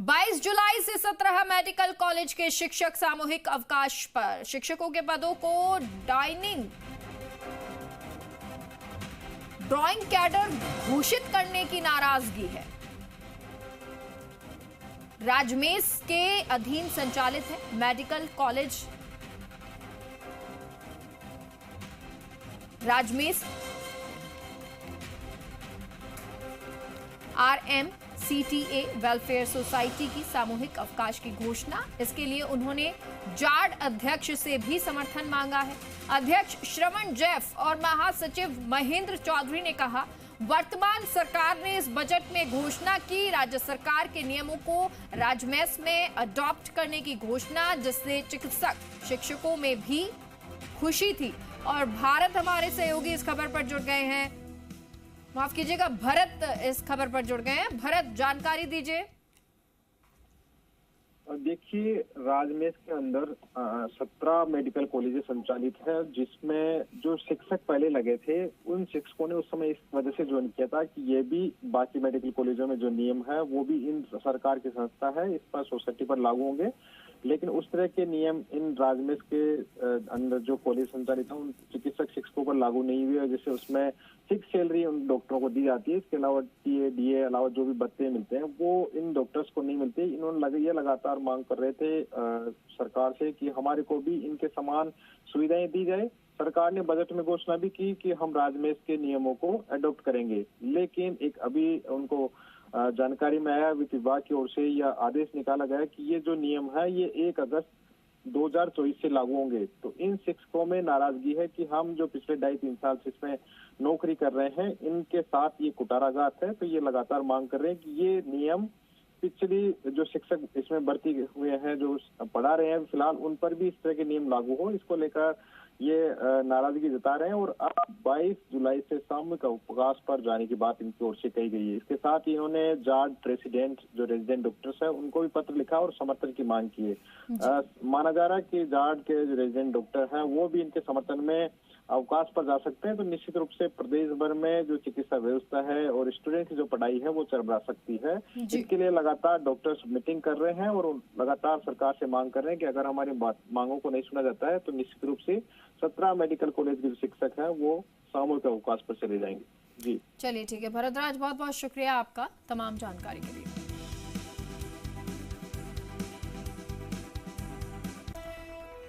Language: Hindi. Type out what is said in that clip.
22 जुलाई से 17 मेडिकल कॉलेज के शिक्षक सामूहिक अवकाश पर। शिक्षकों के पदों को ड्राइंग कैडर घोषित करने की नाराजगी है। राजमेस के अधीन संचालित है medical college. RajMES RMCTA welfare society की सामूहिक अवकाश की घोषणा। इसके लिए उन्होंने जाड अध्यक्ष से भी समर्थन मांगा है। अध्यक्ष श्रवण जैफ और महासचिव महेंद्र चौधरी ने कहा, वर्तमान सरकार ने इस बजट में घोषणा की राज्य सरकार के नियमों को राजमेस में अडॉप्ट करने की घोषणा, जिससे चिकित्सक शिक्षकों में भी खुशी थी। और भारत हमारे सहयोगी इस खबर पर जुड़ गए हैं, माफ कीजिएगा भरत इस खबर पर जुड़ गए हैं। भरत, जानकारी दीजिए। देखिए, राजमेस के अंदर 17 मेडिकल कॉलेजेस संचालित है, जिसमें जो शिक्षक पहले लगे थे उन शिक्षकों ने उस समय इस वजह से ज्वाइन किया था कि ये भी बाकी मेडिकल कॉलेजों में जो नियम है वो भी इन सरकार की संस्था है, इस पर सोसाइटी पर लागू होंगे। लेकिन उस तरह के नियम इन राजमेस के अंदर जो कॉलेज संचालित है उन चिकित्सक शिक्षकों पर लागू नहीं हुए, जैसे उसमें फिक्स सैलरी उन डॉक्टरों को दी जाती है। इसके अलावा टीए डीए अलावा जो भी भत्ते मिलते हैं वो इन डॉक्टर्स को नहीं मिलते। इन्होंने ये लगातार मांग कर रहे थे सरकार से कि हमारे को भी इनके समान सुविधाएं दी जाए। सरकार ने बजट में घोषणा भी की कि हम राजमेस के नियमों को अडॉप्ट करेंगे, लेकिन एक अभी उनको जानकारी में आया, वित्त विभाग की ओर से यह आदेश निकाला गया कि ये जो नियम है ये 1 अगस्त 2024 से लागू होंगे। तो इन शिक्षकों में नाराजगी है कि हम जो पिछले 2.5-3 साल से इसमें नौकरी कर रहे हैं, इनके साथ ये कुटाराघात है। तो ये लगातार मांग कर रहे हैं कि ये नियम पिछली जो शिक्षक इसमें भर्ती हुए हैं, जो पढ़ा रहे हैं फिलहाल, उन पर भी इस तरह के नियम लागू हो। इसको लेकर ये नाराजगी जता रहे हैं और अब 22 जुलाई से सामूहिक अवकाश पर जाने की बात इनकी ओर से कही गई है। इसके साथ ही इन्होंने जाड प्रेसिडेंट जो रेजिडेंट डॉक्टर्स है उनको भी पत्र लिखा और समर्थन की मांग की है। माना जा रहा है कि जाड के जो रेजिडेंट डॉक्टर हैं वो भी इनके समर्थन में अवकाश पर जा सकते हैं। तो निश्चित रूप से प्रदेश भर में जो चिकित्सा व्यवस्था है और स्टूडेंट की जो पढ़ाई है वो चरमरा सकती है। इसके लिए लगातार डॉक्टर्स मीटिंग कर रहे हैं और लगातार सरकार से मांग कर रहे हैं कि अगर हमारी मांगों को नहीं सुना जाता है तो निश्चित रूप से 17 मेडिकल कॉलेज के जो शिक्षक हैं वो सामूहिक अवकाश पर चले जाएंगे। जी चलिए, ठीक है भरतराज, बहुत बहुत शुक्रिया आपका तमाम जानकारी के लिए।